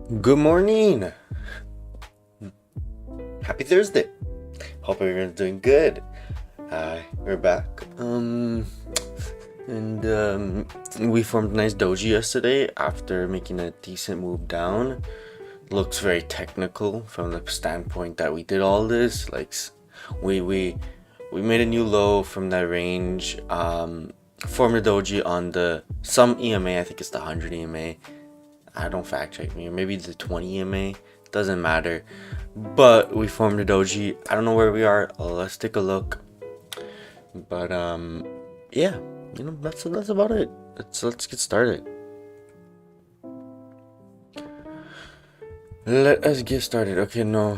Good morning. Happy Thursday. Hope everyone's doing good. We're back. And we formed a nice doji yesterday after making a decent move down. Looks very technical from the standpoint that we did all this. Like, we made a new low from that range. Formed a doji on the some EMA. I think it's the 100 EMA. Don't fact check me, or maybe it's the 20 EMA, doesn't matter. But we formed a doji. I don't know where we are. Let's take a look. But yeah, that's about it. Let's get started. Let us get started. Okay, no.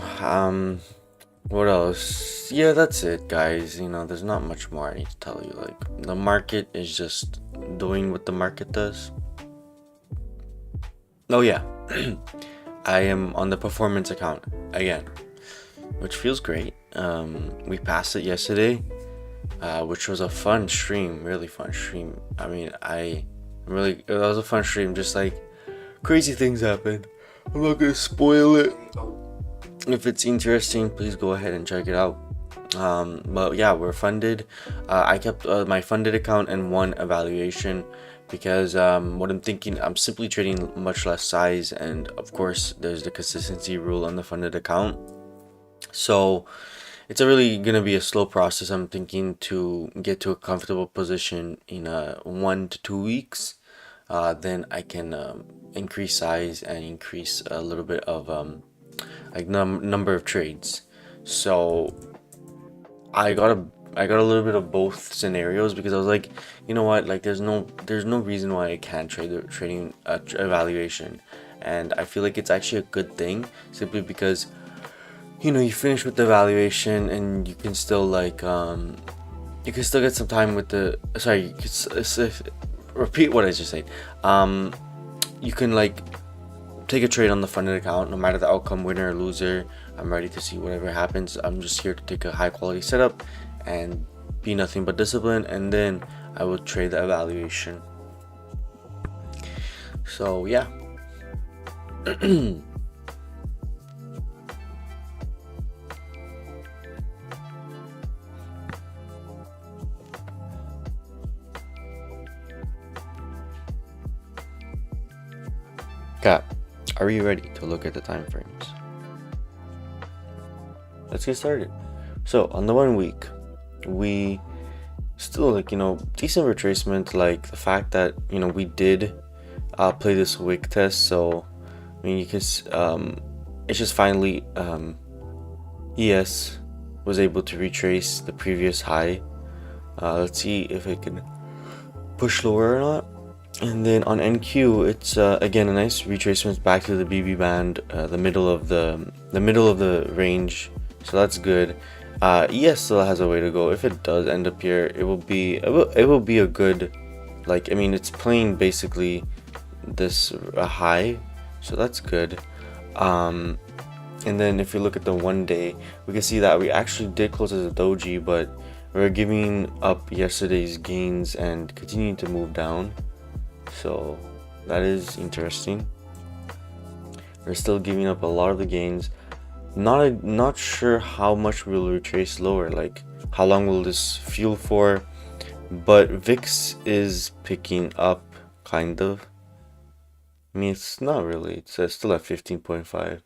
What else? Yeah, that's it, guys. There's not much more I need to tell you. Like, the market is just doing what the market does. Oh yeah, I am on the performance account again, which feels great. We passed it yesterday, which was a fun stream, really fun stream. I mean, it was a fun stream. Just like crazy things happened. I'm not gonna spoil it. If it's interesting, please go ahead and check it out. But yeah, we're funded. I kept my funded account and one evaluation because what I'm thinking, I'm simply trading much less size, and of course there's the consistency rule on the funded account. So it's really gonna be a slow process. I'm thinking to get to a comfortable position in 1 to 2 weeks. Then I can increase size and increase a little bit of number of trades. So I got a little bit of both scenarios because I was like, you know what, like there's no reason why I can't trade the trading evaluation, and I feel like it's actually a good thing simply because you finish with the evaluation and you can still you can still get some time with the repeat what I just said. You can take a trade on the funded account no matter the outcome, winner or loser. I'm ready to see whatever happens. I'm just here to take a high quality setup and be nothing but disciplined, and then I will trade the evaluation. So yeah. Kat, are you ready to look at the time frames? Let's get started. So on the 1 week, we still decent retracement. Like the fact that we did play this wick test. So I mean, you can it's just finally ES was able to retrace the previous high. Let's see if it can push lower or not. And then on NQ, it's again a nice retracement back to the BB band, the middle of the range. So that's good. ES still has a way to go. If it does end up here, it will be a good, it's playing basically this high, so that's good. And then if you look at the 1 day, we can see that we actually did close as a doji, but we're giving up yesterday's gains and continuing to move down. So that is interesting. We're still giving up a lot of the gains. Not sure how much we'll retrace lower, like how long will this fuel for, but VIX is picking up kind of. I mean, it's not really, it's still at 15.5.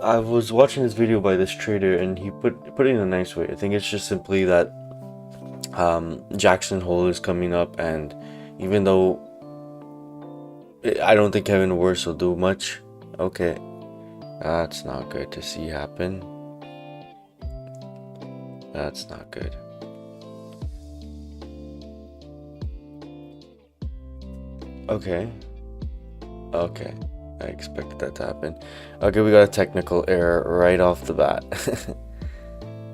I was watching this video by this trader and he put it in a nice way. I think it's just simply that Jackson Hole is coming up, and even though I don't think Kevin Wirtz will do much. Okay, that's not good to see happen. That's not good. Okay, I expected that to happen. Okay, we got a technical error right off the bat.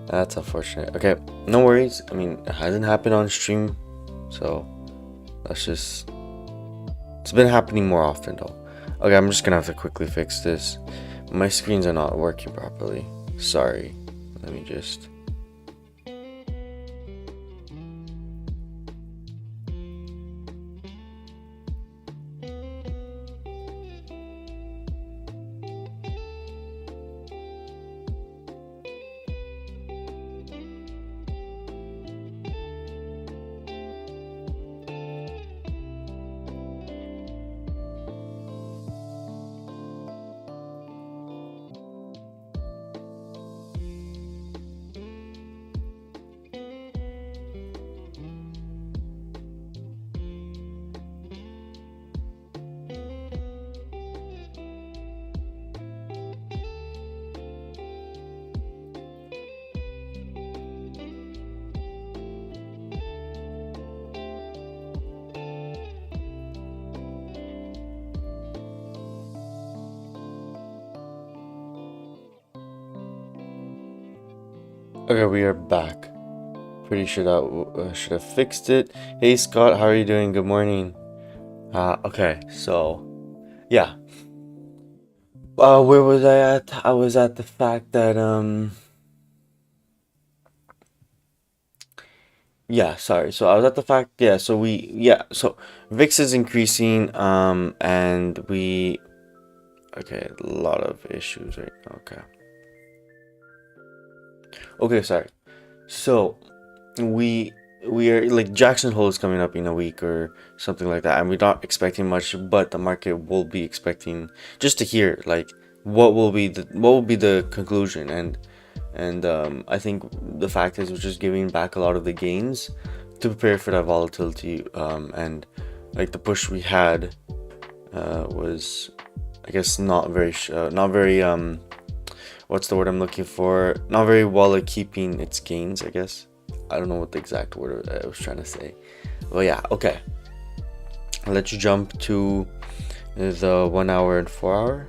That's unfortunate. Okay, no worries. I mean, it hasn't happened on stream, so it's been happening more often though. Okay, I'm just gonna have to quickly fix this. My screens are not working properly. Sorry. Let me just... Okay, we are back. Pretty sure that should have fixed it. Hey Scott, how are you doing? Good morning. Okay, so yeah. Where was I at? I was at the fact that yeah, sorry. So I was at the fact, yeah, so VIX is increasing, and okay, a lot of issues right now. Okay. Okay, sorry. So we we are like Jackson Hole is coming up in a week or something like that, and we're not expecting much, but the market will be expecting just to hear like what will be the conclusion, and I think the fact is we're just giving back a lot of the gains to prepare for that volatility, and like the push we had was, I guess, not very what's the word I'm looking for? Not very well at keeping its gains, I guess. I don't know what the exact word I was trying to say. Well, yeah, okay. I'll let you jump to the 1 hour and 4 hour.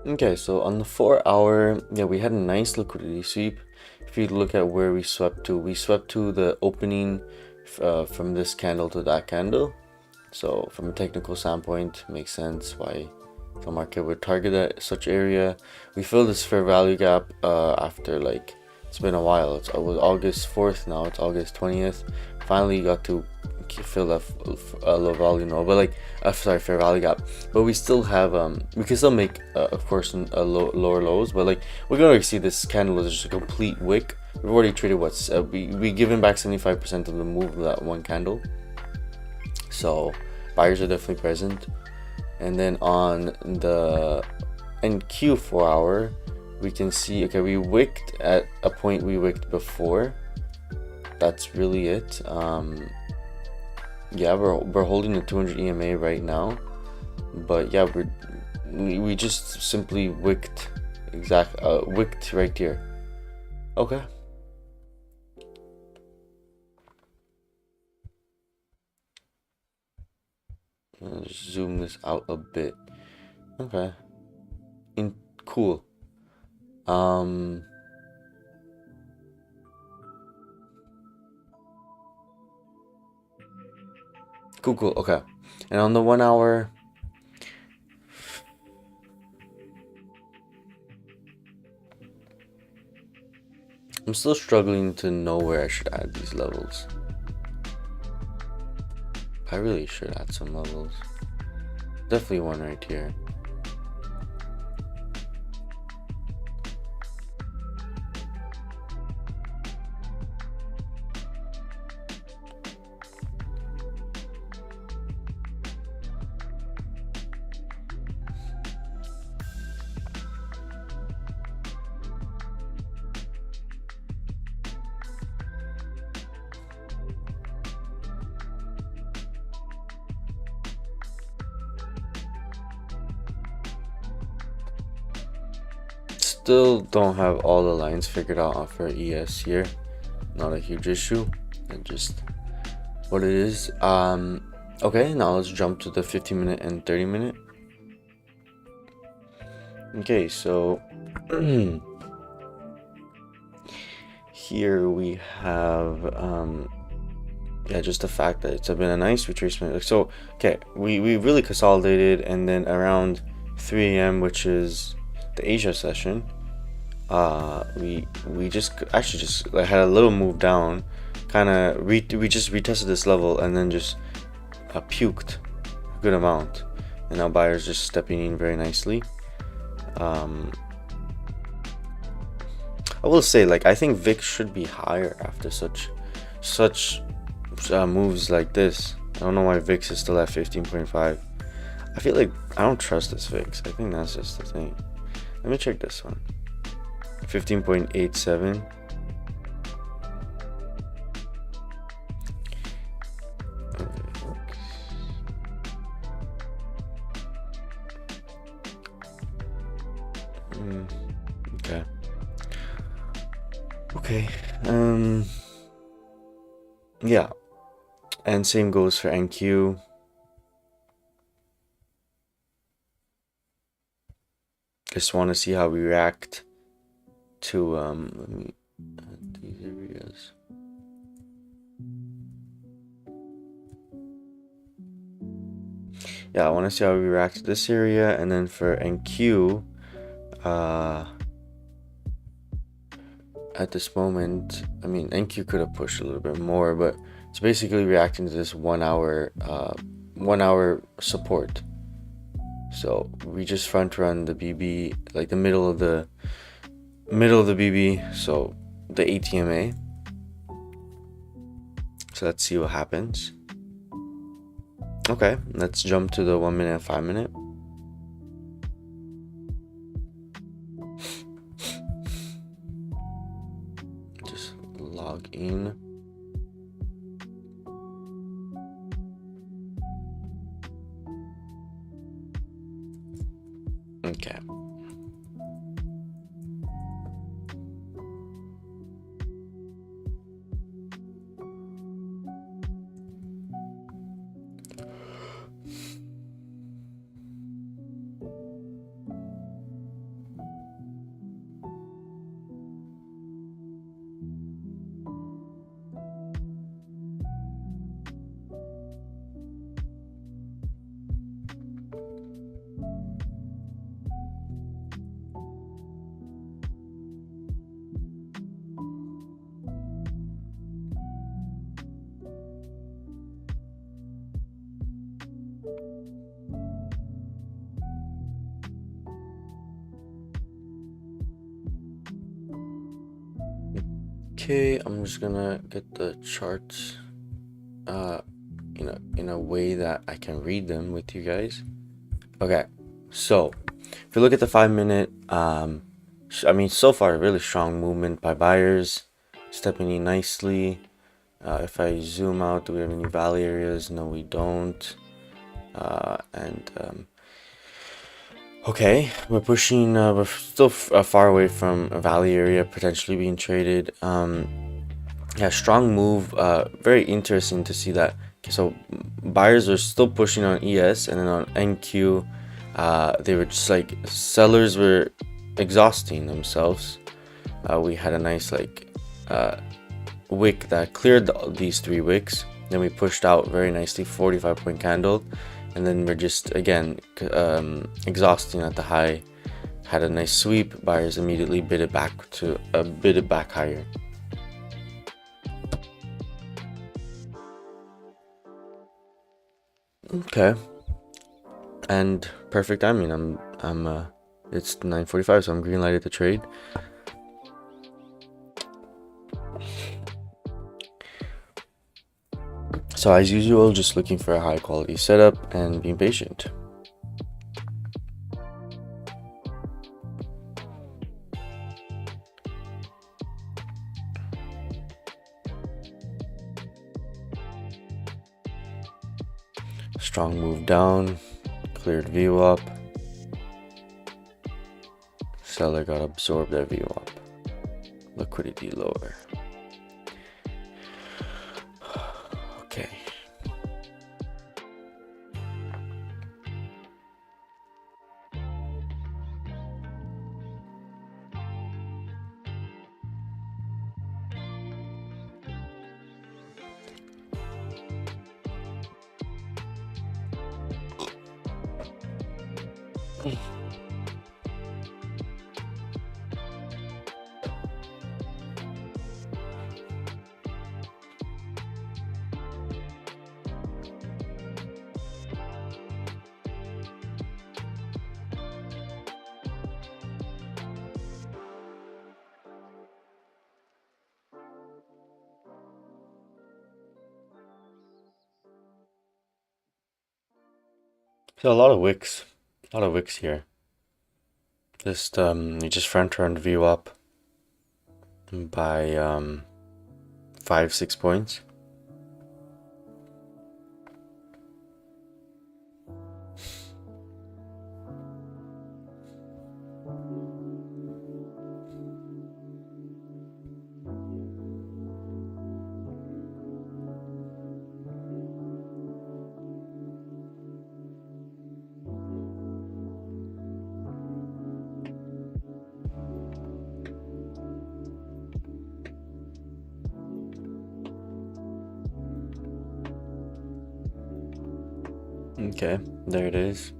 Okay, so on the 4 hour, yeah, we had a nice liquidity sweep. If you look at where we swept to the opening from this candle to that candle. So from a technical standpoint, makes sense why the market would target that such area. We filled this fair value gap after like it's been a while. It was August 4th, now it's August 20th. Finally got to fill that low value node, but like sorry, fair value gap. But we still have we can still make of course lower lows, but like we're gonna see this candle is just a complete wick. We've already traded we given back 75% of the move of that one candle. So buyers are definitely present. And then on the NQ 4 hour, we can see, okay, we wicked at a point we wicked before. That's really it. Yeah, we're holding the 200 EMA right now, but yeah, we just simply wicked wicked right here. Okay. Let's zoom this out a bit. Okay. Cool. Cool. Okay. And on the 1 hour, I'm still struggling to know where I should add these levels. I really should add some levels. Definitely one right here. Still don't have all the lines figured out for ES here. Not a huge issue, and just what it is. Okay, now let's jump to the 15-minute and 30-minute. Okay, so here we have yeah, just the fact that it's been a nice retracement. So okay, we really consolidated, and then around 3 a.m., which is the Asia session, we just actually just like had a little move down, kind of we just retested this level and then just puked a good amount, and now buyers just stepping in very nicely. I will say, like, I think VIX should be higher after such moves like this. I don't know why VIX is still at 15.5. I feel like I don't trust this VIX. I think that's just the thing. Let me check this one. 15.87. Okay. Okay. Um. Yeah. And same goes for NQ. Just want to see how we react to let me add these areas. Yeah, I want to see how we react to this area, and then for NQ, at this moment, I mean, NQ could have pushed a little bit more, but it's basically reacting to this 1 hour support. So we just front run the BB, like the middle of the BB, so the ATMA. So let's see what happens. Okay, let's jump to the 1 minute and 5 minute. Just log in. Okay. Okay, I'm just gonna get the charts in a way that I can read them with you guys. Okay, so if you look at the 5 minute, I mean, so far really strong movement by buyers, stepping in nicely. If I zoom out, do we have any valley areas? No, we don't. Okay, we're pushing. We're still far away from a valley area potentially being traded. Yeah, strong move. Very interesting to see that. Okay, so buyers are still pushing on ES, and then on NQ, they were just like sellers were exhausting themselves. We had a nice wick that cleared these 3 wicks. Then we pushed out very nicely, 45-point candle, and then we're just again exhausting at the high. Had a nice sweep. Buyers immediately bid it back higher. Okay, and perfect timing. It's 9:45, so I'm green lighted the trade. So as usual, just looking for a high quality setup and being patient. Strong move down, cleared view up. Seller got absorbed that view up. Liquidity lower. Okay. So a lot of wicks here. You just front turned view up by 5-6 points. Okay, there it is.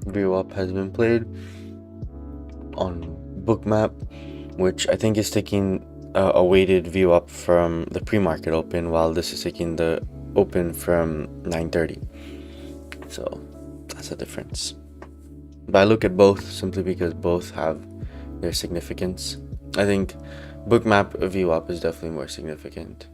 VWAP has been played on Bookmap, which I think is taking a weighted VWAP from the pre-market open, while this is taking the open from 9:30. So that's a difference. But I look at both simply because both have their significance. I think Bookmap VWAP is definitely more significant.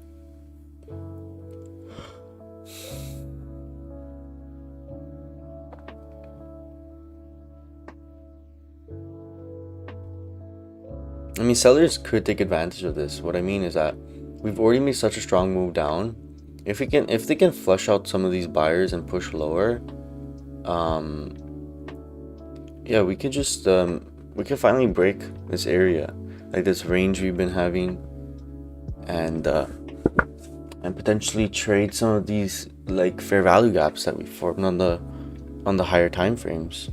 I mean, sellers could take advantage of this. What I mean is that we've already made such a strong move down. If they can flush out some of these buyers and push lower, yeah, we could just we can finally break this area, like this range we've been having, and potentially trade some of these like fair value gaps that we formed on the higher time frames.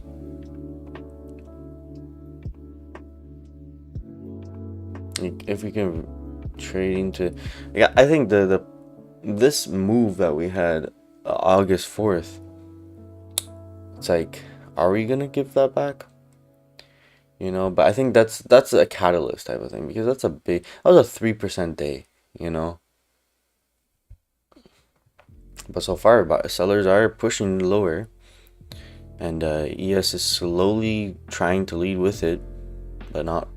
Like if we can trade into, yeah, I think this move that we had August 4th, it's like, are we gonna give that back? You know, but I think that's a catalyst type of thing, because that was a 3% day, you know. But so far, sellers are pushing lower, and ES is slowly trying to lead with it, but not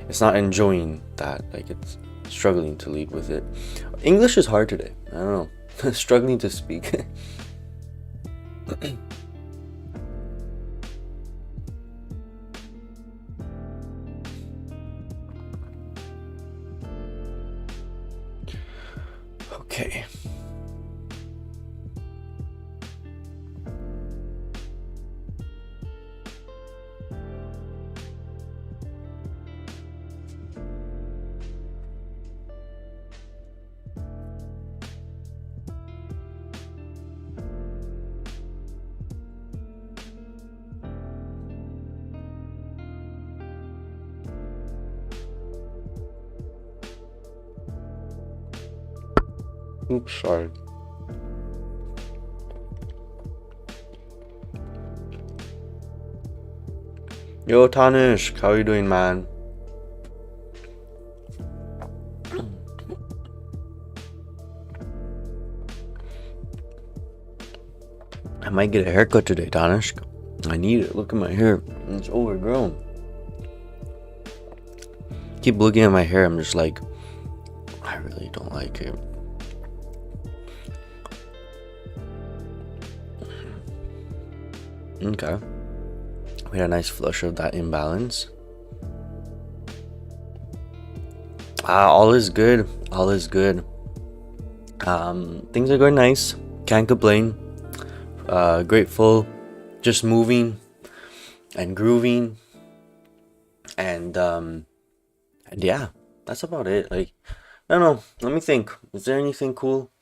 it's not enjoying that. Like, it's struggling to lead with it. English is hard today. I don't know. Struggling to speak. Okay. Oops, sorry. Yo, Tanish, how are you doing, man? I might get a haircut today, Tanish. I need it. Look at my hair. It's overgrown. Keep looking at my hair. I'm just like, I really don't like it. Okay. We had a nice flush of that imbalance. All is good. All is good. Things are going nice. Can't complain. Grateful. Just moving and grooving. And yeah, that's about it. Like, I don't know. Let me think. Is there anything cool?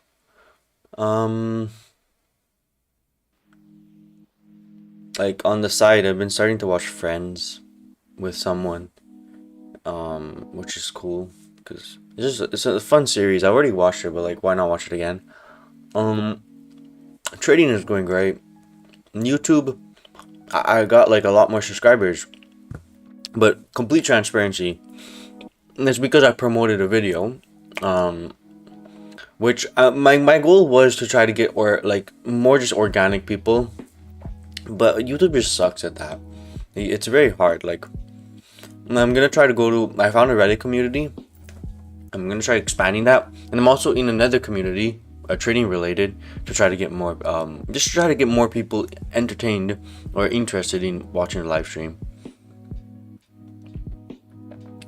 Like on the side, I've been starting to watch Friends with someone, which is cool because it's a fun series. I already watched it, but like, why not watch it again? Trading is going great. YouTube, I got like a lot more subscribers, but complete transparency, it's because I promoted a video, which my goal was to try to get more just organic people. But YouTube just sucks at that. It's very hard. Like, I'm gonna try to I found a Reddit community. I'm gonna try expanding that, and I'm also in another community, trading related, to try to get more, just to try to get more people entertained or interested in watching a live stream.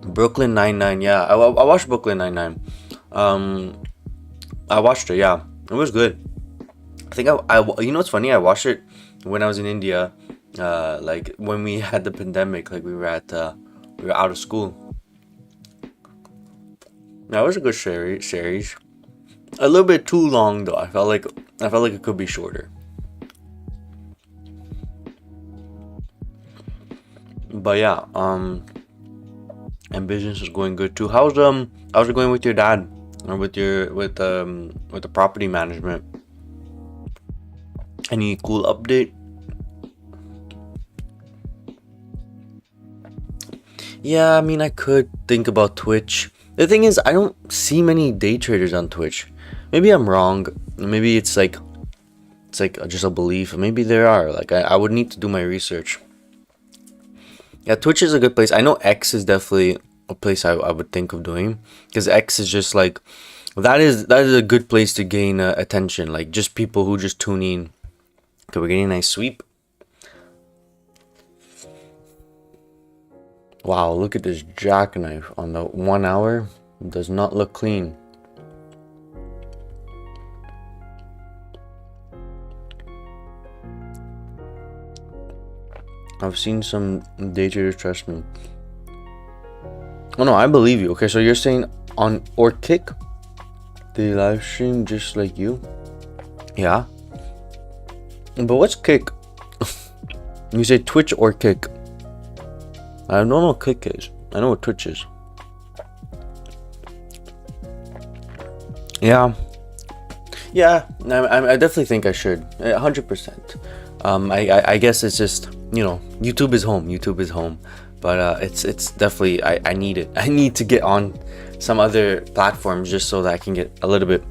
Brooklyn Nine-Nine, yeah, I watched Brooklyn Nine-Nine. I watched it, yeah, it was good. I think you know what's funny? I watched it when I was in India, like when we had the pandemic, like we were out of school. That was a good series. A little bit too long though. I felt like it could be shorter. But yeah, and business is going good too. How's it going with your dad, or with the property management? Any cool update? Yeah, I mean, I could think about Twitch. The thing is, I don't see many day traders on Twitch. Maybe I'm wrong. Maybe it's like just a belief. Maybe there are. Like I would need to do my research. Yeah, Twitch is a good place. I know X is definitely a place I would think of doing, because X is just like that is a good place to gain attention. Like just people who just tune in. Okay, we're getting a nice sweep. Wow, look at this jackknife on the 1 hour. Does not look clean. I've seen some day traders, trust me. Oh no, I believe you. Okay, so you're saying on or Kick, they live stream just like you? Yeah. But what's Kick? You say Twitch or Kick? I don't know what Kick is. I know what Twitch is. Yeah. Yeah, I definitely think I should. 100%. I guess it's just, YouTube is home. YouTube is home. But it's definitely, I need it. I need to get on some other platforms just so that I can get a little bit,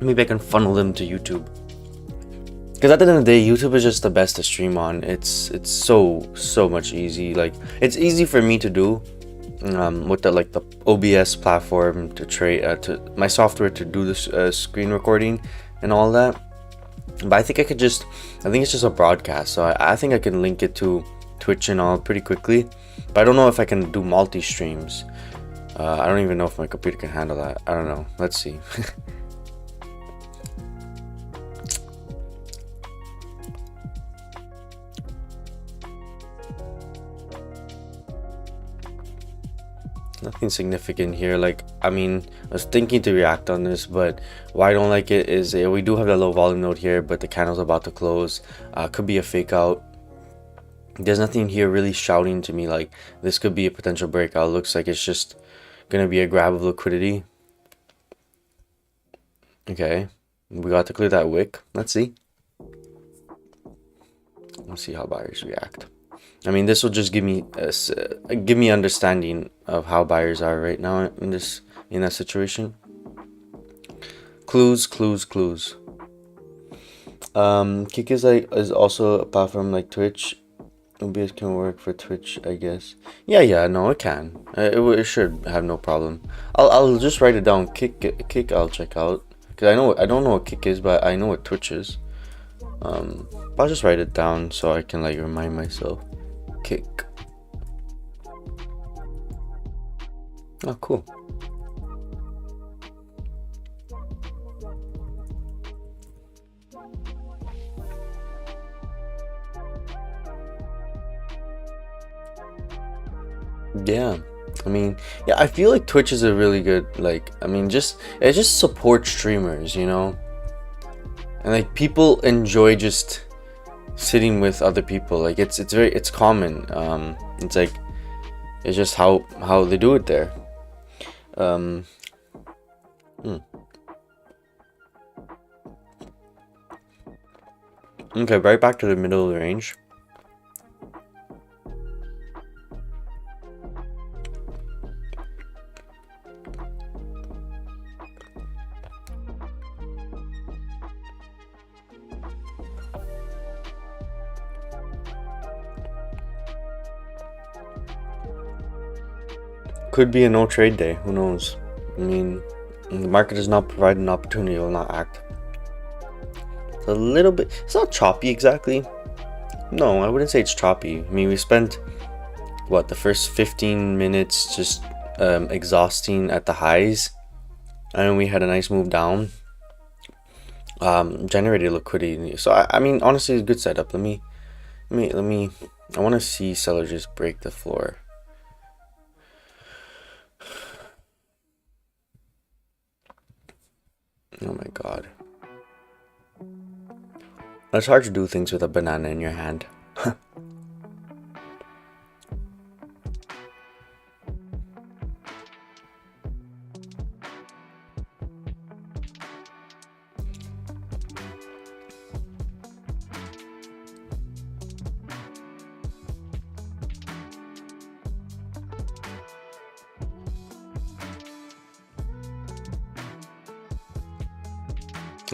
maybe I can funnel them to YouTube. Because at the end of the day, YouTube is just the best to stream on. It's so much easy. Like, it's easy for me to do with the OBS platform to trade to my software to do this screen recording and all that. But I think I think it's just a broadcast, so I think I can link it to Twitch and all pretty quickly. But I don't know if I can do multi streams. I don't even know if my computer can handle that. I don't know. Let's see. Nothing significant here. Like, I mean, I was thinking to react on this, but why I don't like it is we do have that low volume node here, but the candle's about to close. Could be a fake out. There's nothing here really shouting to me like this could be a potential breakout. Looks like it's just gonna be a grab of liquidity. Okay, we got to clear that wick. Let's see. Let's see how buyers react. I mean, this will just give me understanding of how buyers are right now in that situation. Clues. Kick is also a platform like Twitch. OBS can work for Twitch, I guess. Yeah, no, it can. It should have no problem. I'll just write it down. Kick. I'll check out, because I don't know what Kick is, but I know what Twitch is. I'll just write it down so I can like remind myself. Kick. Oh, cool. Yeah, I mean, yeah, I feel like Twitch is a really good, like, I mean, it just supports streamers, and like people enjoy just sitting with other people. Like it's common. It's like it's just how they do it there. Hmm. Okay, right back to the middle of the range. Could be a no trade day. Who knows? I mean, the market does not provide an opportunity, it will not act. It's a little bit. It's not choppy exactly. No, I wouldn't say it's choppy. I mean, we spent the first 15 minutes just exhausting at the highs, and then we had a nice move down. Generated liquidity. So I mean, honestly, it's a good setup. Let me. I want to see sellers just break the floor. Oh my god. It's hard to do things with a banana in your hand.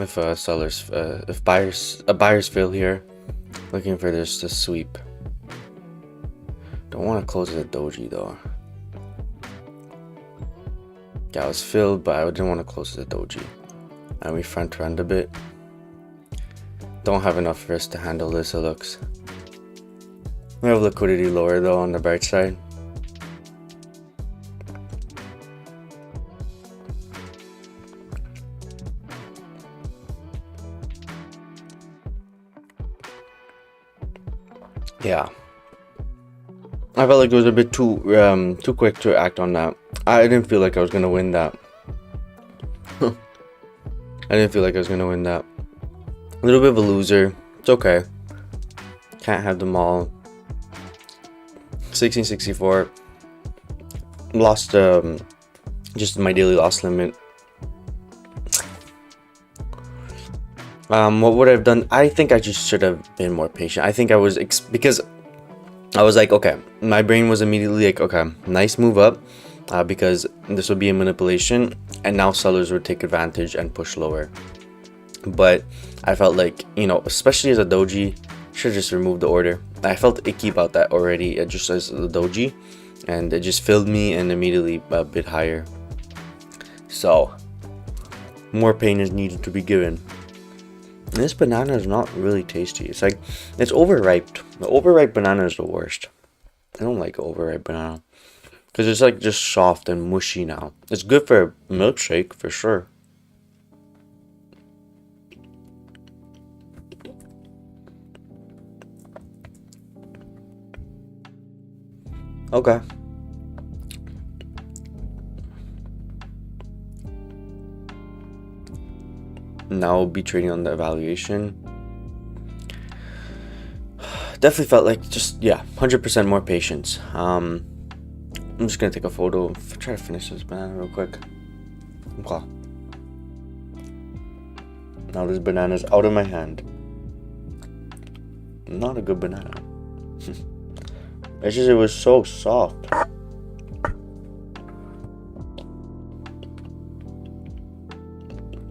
if sellers if buyers fail here, looking for this to sweep. Don't want to close the doji though. Yeah, I was filled, but I didn't want to close the doji. And we front run a bit. Don't have enough risk to handle this, it looks. We have liquidity lower though on the bright side. Yeah, I felt like it was a bit too quick to act on that. I didn't feel like I was gonna win that. I didn't feel like I was gonna win that. A little bit of a loser. It's okay. Can't have them all. 1664. Lost just my daily loss limit. What would I have done? I think I just should have been more patient. I think I was because I was like, okay, my brain was immediately like, okay, nice move up, because this would be a manipulation, and now sellers would take advantage and push lower. But I felt like, you know, especially as a doji, should just remove the order. I felt icky about that already, just as the doji, and it just filled me and immediately a bit higher. So more pain is needed to be given. This banana is not really tasty. It's like, it's overripe. The overripe banana is the worst. I don't like overripe banana because it's like just soft and mushy now. It's good for a milkshake for sure. Okay. Now I'll be trading on the evaluation. Definitely felt like just, yeah, 100% more patience. I'm just gonna take a photo. Try to finish this banana real quick. Okay. Now this banana's out of my hand. Not a good banana. It's just, it was so soft.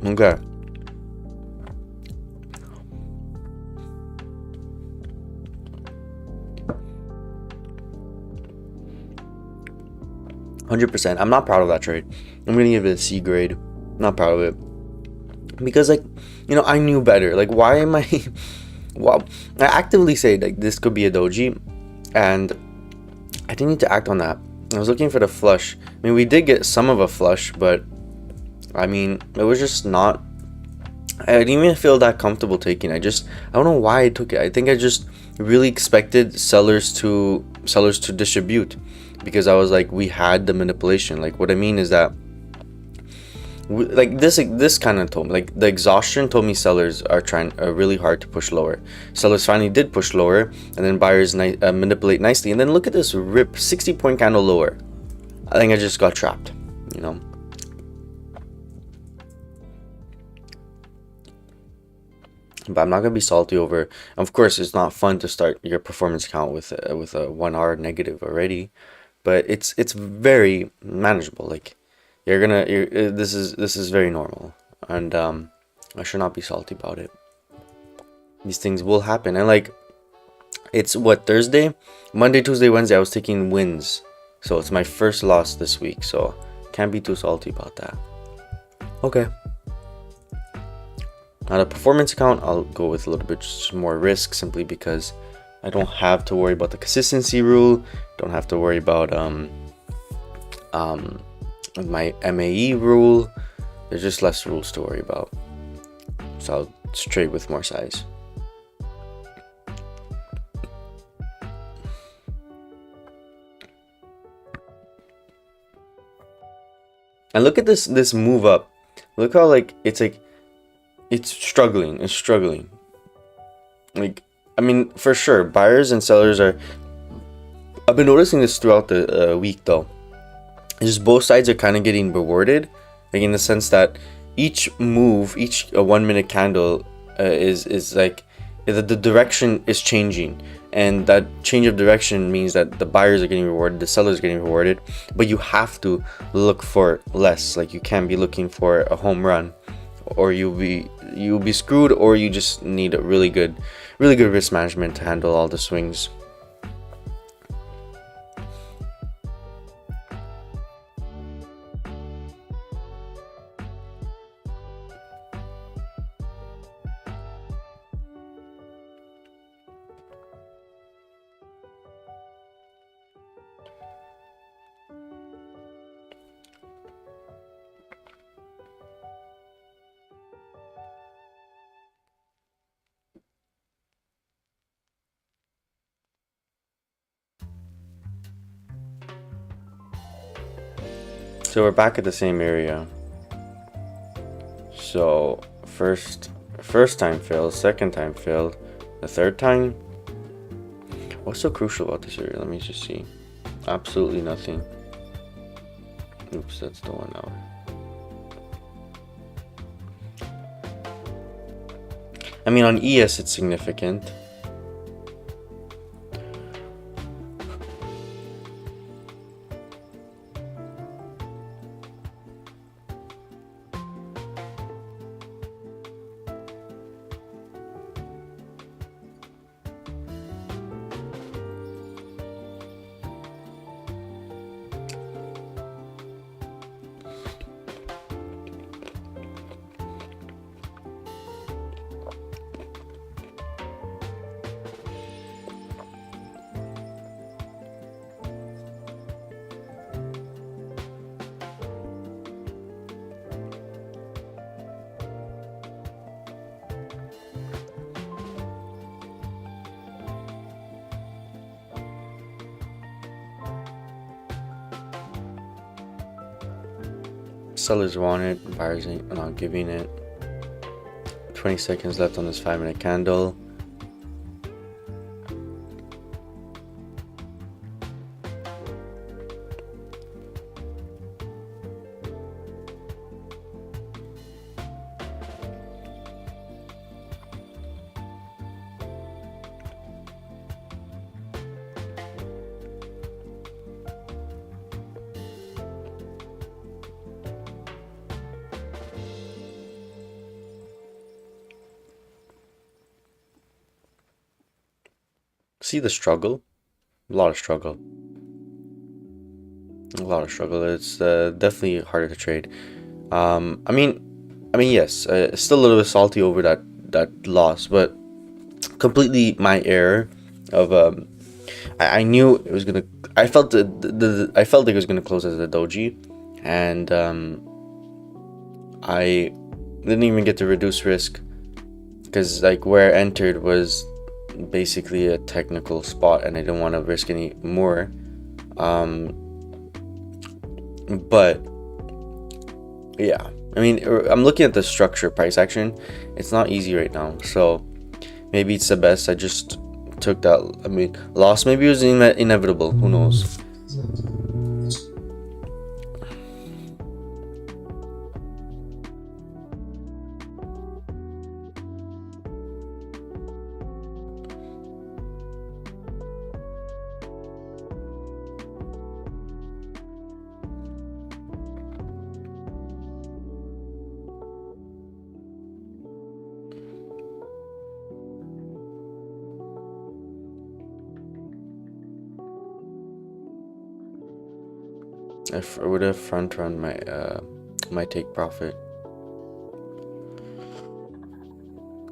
Okay. %. I'm not proud of that trade. I'm gonna give it a C grade. Not proud of it because, like, you know, I knew better. Like, why am I? Well, I actively say like this could be a doji, and I didn't need to act on that. I was looking for the flush. I mean, we did get some of a flush, but I mean, it was just not. I didn't even feel that comfortable taking. I don't know why I took it. I think I just really expected sellers to distribute, because I was like, we had the manipulation. Like, what I mean is that, like, this kind of told me, like, the exhaustion told me sellers are trying really hard to push lower. Sellers finally did push lower, and then buyers manipulate nicely, and then look at this rip 60-point candle lower. I think I just got trapped, you know. But I'm not gonna be salty over. Of course, it's not fun to start your performance account with a 1 hour negative already, but it's very manageable. Like, this is very normal, and I should not be salty about it. These things will happen, and like, it's what, Thursday, Monday, Tuesday, Wednesday I was taking wins, so it's my first loss this week, so can't be too salty about that. Okay. Now the performance account, I'll go with a little bit just more risk, simply because I don't have to worry about the consistency rule. Don't have to worry about my MAE rule. There's just less rules to worry about. So I'll trade with more size. And look at this move up. Look how, like, it's struggling. It's struggling. Like, I mean, for sure, buyers and sellers are. I've been noticing this throughout the week, though. It's just both sides are kind of getting rewarded, like, in the sense that each move, each 1 minute candle is like the direction is changing, and that change of direction means that the buyers are getting rewarded, the sellers are getting rewarded. But you have to look for less. Like, you can't be looking for a home run, or you'll be you'll be screwed, or you just need a really good risk management to handle all the swings. So we're back at the same area. So first time failed, second time failed, the third time. What's so crucial about this area? Let me just see. Absolutely nothing. Oops, that's the one out. I mean, on ES it's significant. Sellers want it, buyers ain't not giving it. 20 seconds left on this 5-minute candle. See the struggle? A lot of struggle. A lot of struggle. It's definitely harder to trade. I mean, yes, still a little bit salty over that loss, but completely my error of I knew it was gonna. I felt I felt like it was gonna close as a doji, and I didn't even get to reduce risk because like where I entered was basically a technical spot, and I didn't want to risk any more. But yeah, I mean, I'm looking at the structure price action. It's not easy right now, so maybe it's the best I just took that. I mean, loss maybe it was inevitable. Who knows? I would have front run my take profit.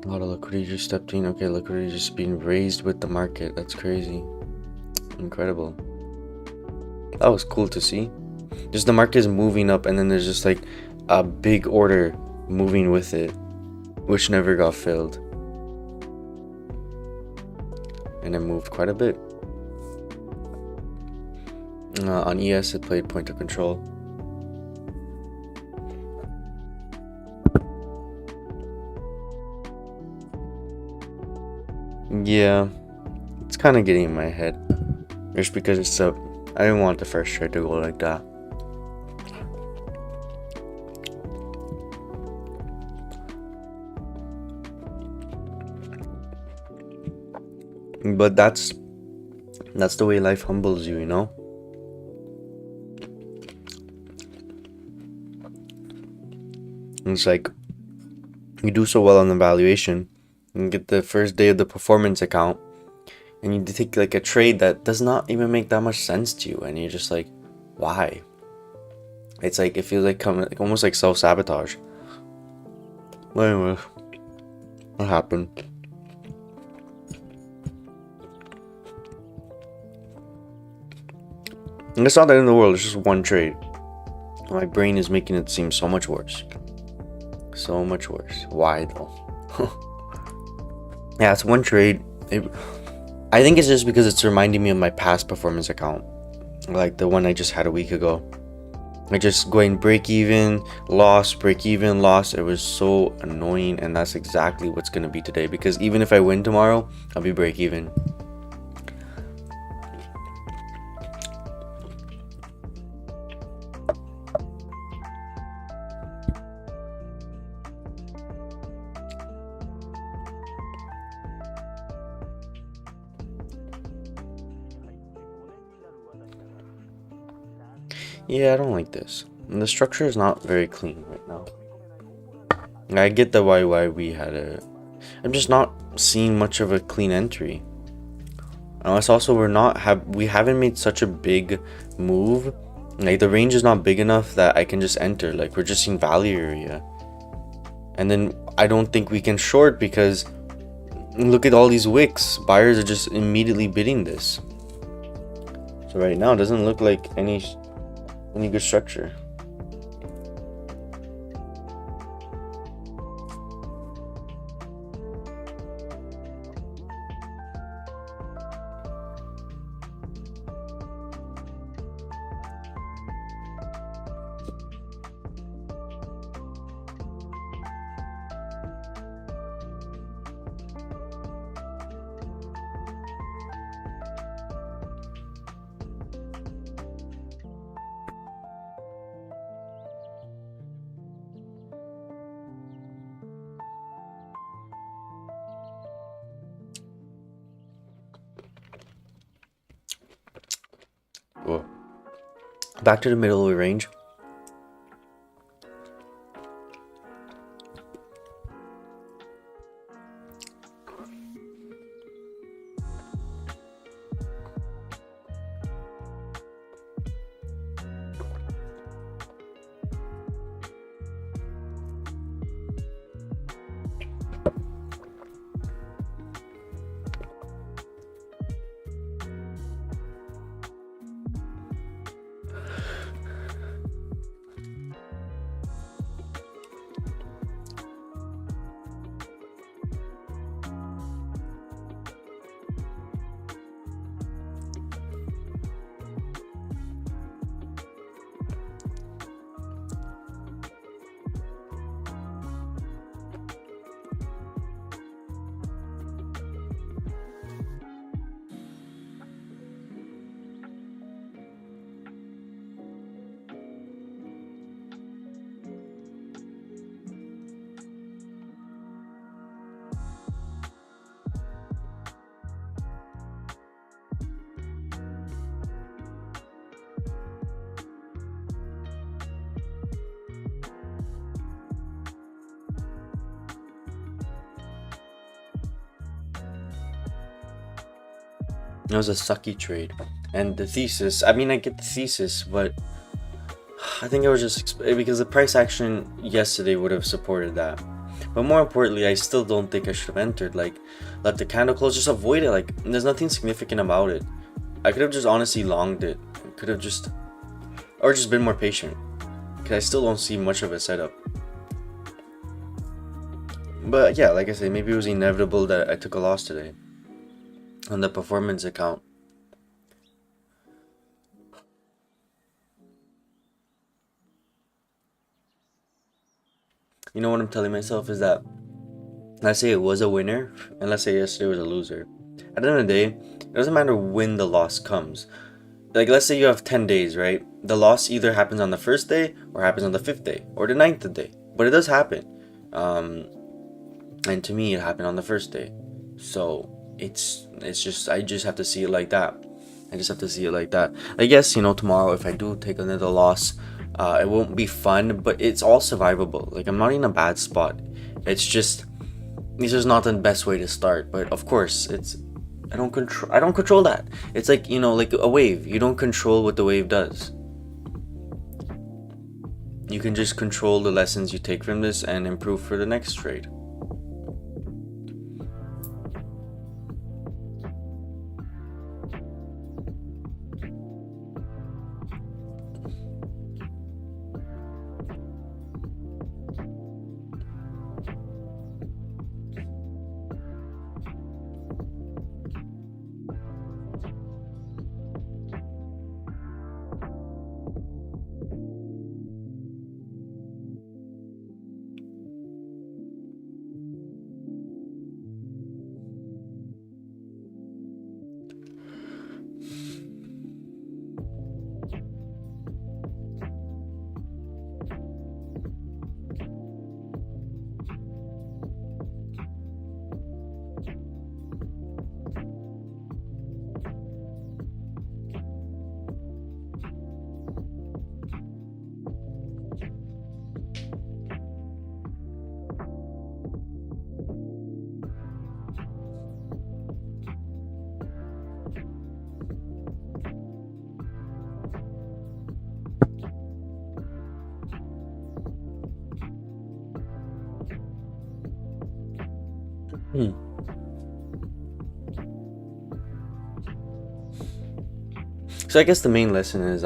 A lot of liquidity just stepped in. Okay, liquidity just being raised with the market. That's crazy. Incredible. That was cool to see. Just the market is moving up, and then there's just like a big order moving with it, which never got filled. And it moved quite a bit. On ES, it played point of control. Yeah, it's kind of getting in my head. Just because it's I didn't want the first trade to go like that. But that's the way life humbles you, you know? It's like You do so well on the valuation, and get the first day of the performance account, and you take like a trade that does not even make that much sense to you, and you're just like, why? It's like it feels like almost like self-sabotage. But anyway, what happened? And it's not the end of the world. It's just one trade. My brain is making it seem so much worse. So much worse. Why though? Yeah, it's one trade. I think it's just because it's reminding me of my past performance account, like the one I just had a week ago. I just going break even, loss, break even, loss. It was so annoying, and that's exactly what's gonna be today. Because even if I win tomorrow, I'll be break even. Yeah, I don't like this. And the structure is not very clean right now. I get the why we had a. I'm just not seeing much of a clean entry. Unless also we haven't made such a big move. Like the range is not big enough that I can just enter. Like we're just in value area. And then I don't think we can short because look at all these wicks. Buyers are just immediately bidding this. So right now it doesn't look like any good structure. Whoa. Back to the middle of the range. It was a sucky trade. And the thesis, I mean, I get the thesis, but I think it was just because the price action yesterday would have supported that. But more importantly, I still don't think I should have entered. Like, let the candle close, just avoid it. Like, there's nothing significant about it. I could have just honestly longed it. Could have just, or just been more patient. Because I still don't see much of a setup. But yeah, like I said, maybe it was inevitable that I took a loss today on the performance account. You know what I'm telling myself is that, let's say it was a winner, and let's say yesterday was a loser. At the end of the day, it doesn't matter when the loss comes. Like, let's say you have 10 days, right? The loss either happens on the first day, or happens on the 5th day, or the 9th day. But it does happen. And to me, it happened on the first day. So, it's just, I just have to see it like that. I just have to see it like that. I guess, tomorrow, if I do take another loss, it won't be fun, but it's all survivable. Like, I'm not in a bad spot. It's just this is not the best way to start. But of course, it's I don't control that. It's like, like a wave. You don't control what the wave does. You can just control the lessons you take from this and improve for the next trade. Hmm. So I guess the main lesson is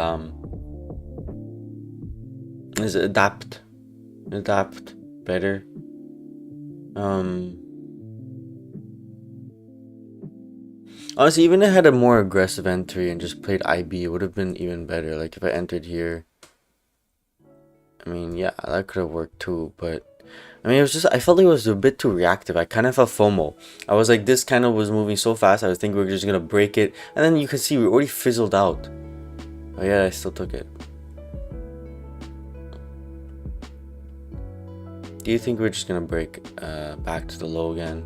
adapt better. Um, Honestly, even if I had a more aggressive entry and just played IB, it would have been even better. Like if I entered here, I mean, yeah, that could have worked too. But I mean, I felt like it was a bit too reactive. I kind of felt FOMO. I was like, this kind of was moving so fast. I was thinking we were just gonna break it, and then you can see we already fizzled out. Oh yeah, I still took it. Do you think we're just gonna break back to the low again?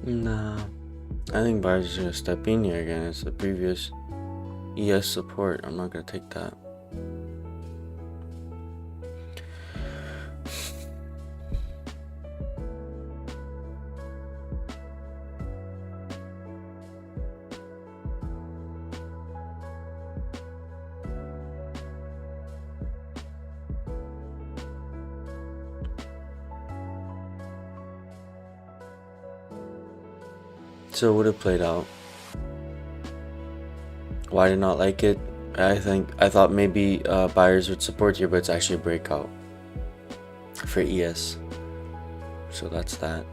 Nah, I think buyers is gonna step in here again. It's the previous ES support. I'm not gonna take that. So it would have played out. Why did not like it? I thought maybe buyers would support here, but it's actually a breakout for ES. So that's that.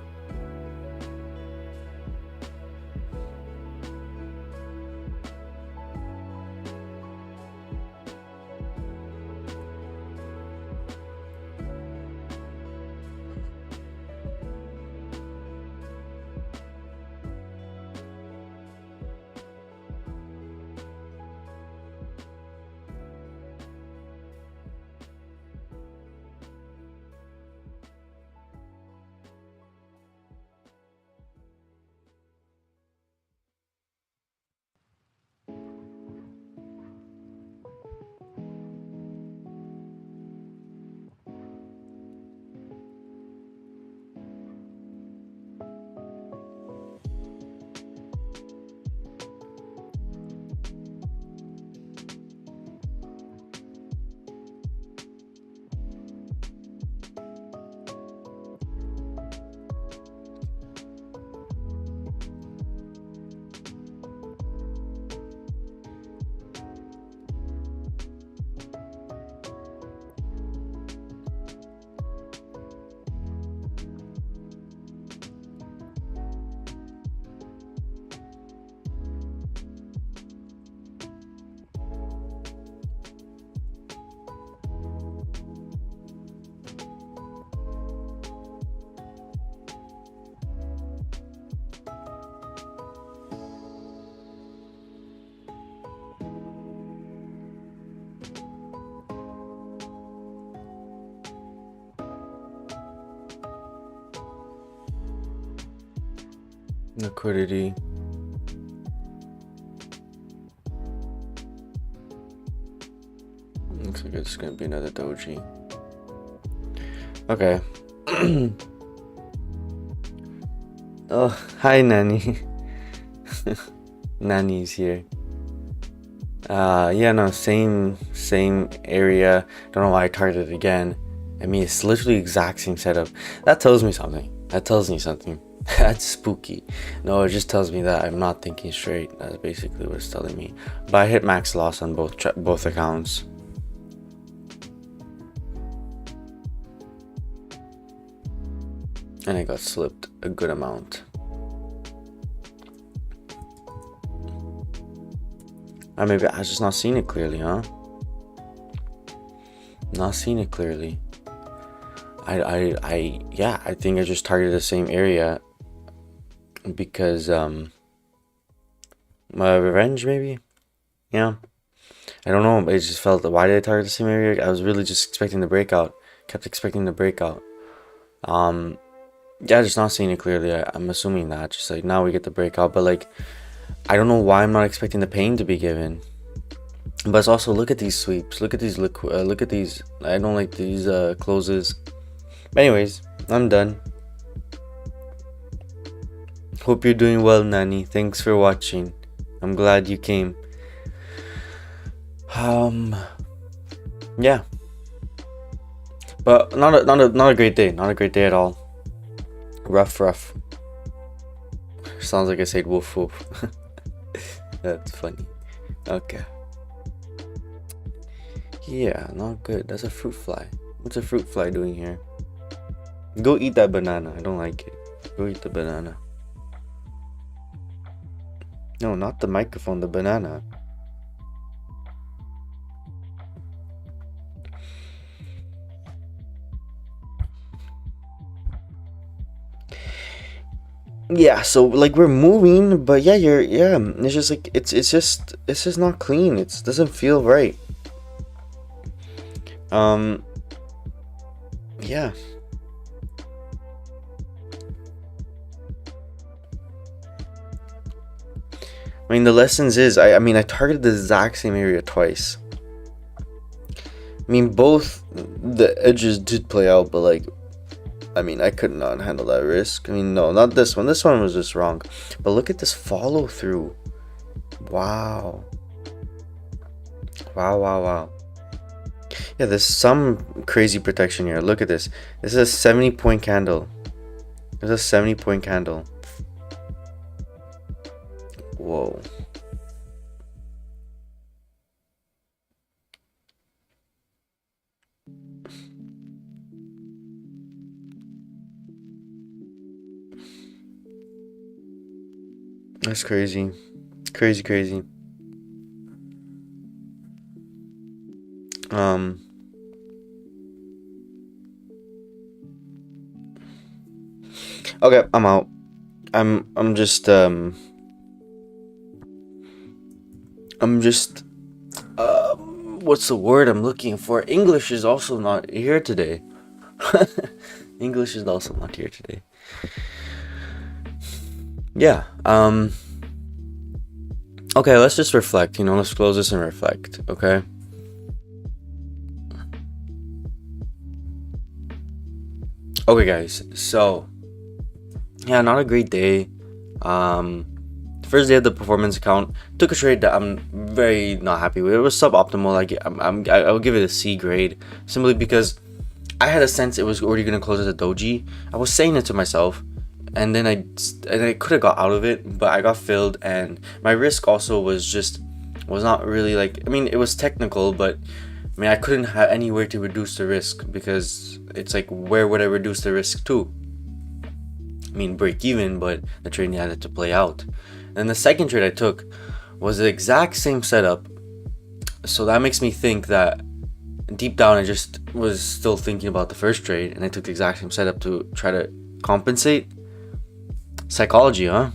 Liquidity. Looks like it's gonna be another doji. Okay. Oh, hi, Nanny. Nanny's here. Yeah, no, same area. Don't know why I targeted it again. I mean, it's literally the exact same setup. That tells me something. That's spooky. No, it just tells me that I'm not thinking straight. That's basically what it's telling me. But I hit max loss on both accounts. And I got slipped a good amount. Maybe I just not seen it clearly, huh? Not seen it clearly. I think I just targeted the same area because my revenge maybe. Yeah, I don't know. It just felt, why did I target the same area? I was really just expecting the breakout. Kept expecting the breakout. Yeah, just not seeing it clearly. I'm assuming that just like now we get the breakout, but like I don't know why I'm not expecting the pain to be given. But it's also, look at these sweeps. Look at these look at these. I don't like these closes. But anyways, I'm done. Hope you're doing well, Nanny. Thanks for watching. I'm glad you came. Yeah. But not a great day. Not a great day at all. Rough. Sounds like I said woof woof. That's funny. Okay. Yeah, not good. That's a fruit fly. What's a fruit fly doing here? Go eat that banana. I don't like it. Go eat the banana. No, not the microphone, the banana. Yeah, so like we're moving, but yeah, it's just like it's just not clean. It doesn't feel right. Yeah. I mean, the lessons is, I mean, I targeted the exact same area twice. I mean, both the edges did play out, but like, I mean, I could not handle that risk. I mean, no, not this one. This one was just wrong. But look at this follow through. Wow. Wow. Yeah, there's some crazy protection here. Look at this. This is a 70-point candle. There's a 70-point candle. Whoa. That's crazy. Crazy. Okay, I'm out. I'm just what's the word I'm looking for? English is also not here today. English is also not here today. Yeah. Okay, let's just reflect, let's close this and reflect, okay? Okay, guys, so yeah, not a great day. First day of the performance account, took a trade that I'm very not happy with. It was suboptimal. Like I would give it a C grade simply because I had a sense it was already gonna close as a doji. I was saying it to myself, and then I could have got out of it, but I got filled, and my risk also was not really like, I mean, it was technical, but I mean, I couldn't have anywhere to reduce the risk because it's like, where would I reduce the risk to? I mean, break even, but the trade had to play out. And the second trade I took was the exact same setup, so that makes me think that deep down I just was still thinking about the first trade, and I took the exact same setup to try to compensate. Psychology, huh?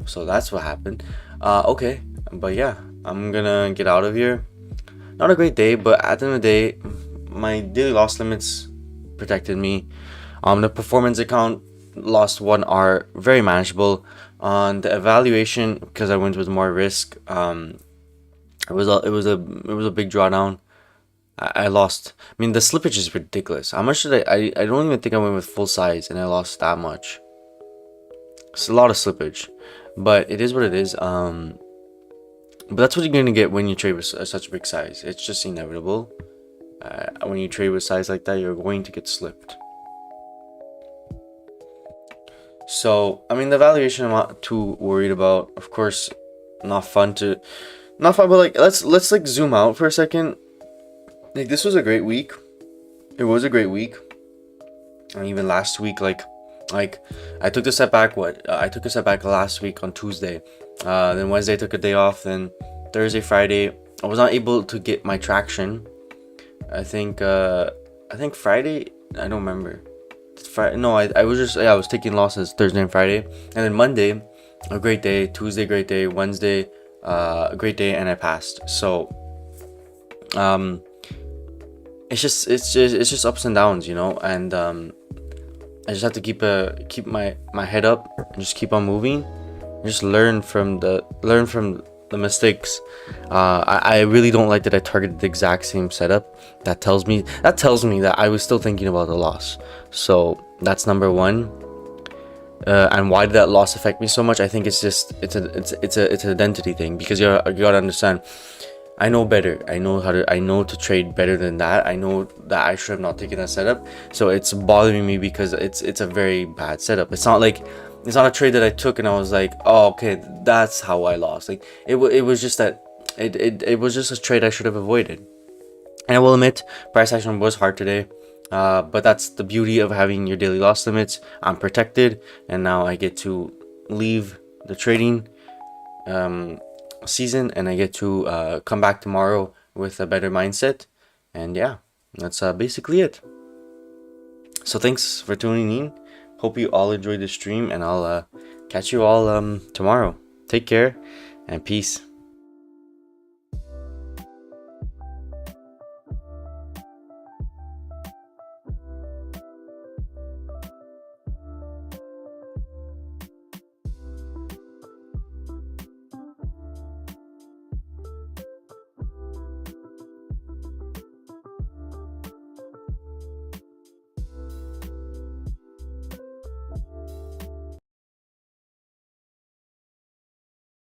So that's what happened. Okay, but yeah, I'm gonna get out of here. Not a great day, but at the end of the day, my daily loss limits protected me. The performance account lost 1 R, very manageable. On the evaluation, because I went with more risk, it was a big drawdown. I lost. I mean, the slippage is ridiculous. How much did I don't even think I went with full size, and I lost that much. It's a lot of slippage, but it is what it is. But that's what you're gonna get when you trade with such a big size. It's just inevitable. When you trade with size like that, you're going to get slipped. So, I mean, the valuation I'm not too worried about. Of course, not fun to, not fun, but like let's like zoom out for a second. Like this was a great week. It was a great week. And even last week, like I took the step back. I took a step back last week on Tuesday. Then Wednesday I took a day off. Then Thursday, Friday, I was not able to get my traction. I think Friday. I don't remember. Friday, no, I was just, yeah, I was taking losses Thursday and Friday, and then Monday, a great day. Tuesday, great day. Wednesday, a great day, and I passed. So, it's just ups and downs, you know, and I just have to keep my head up and just keep on moving, and just learn from the mistakes. I really don't like that I targeted the exact same setup. That tells me that I was still thinking about the loss. So that's number one. And why did that loss affect me so much? I think it's an identity thing, because you gotta understand. I know better. I know to trade better than that. I know that I should have not taken that setup. So it's bothering me because it's a very bad setup. It's not a trade that I took and I was like, oh, okay, that's how I lost. Like it was just that it was just a trade I should have avoided. And I will admit, price action was hard today. But that's the beauty of having your daily loss limits. I'm protected, and now I get to leave the trading season, and I get to come back tomorrow with a better mindset. And yeah, that's basically it. So thanks for tuning in. Hope you all enjoyed the stream, and I'll catch you all tomorrow. Take care and peace.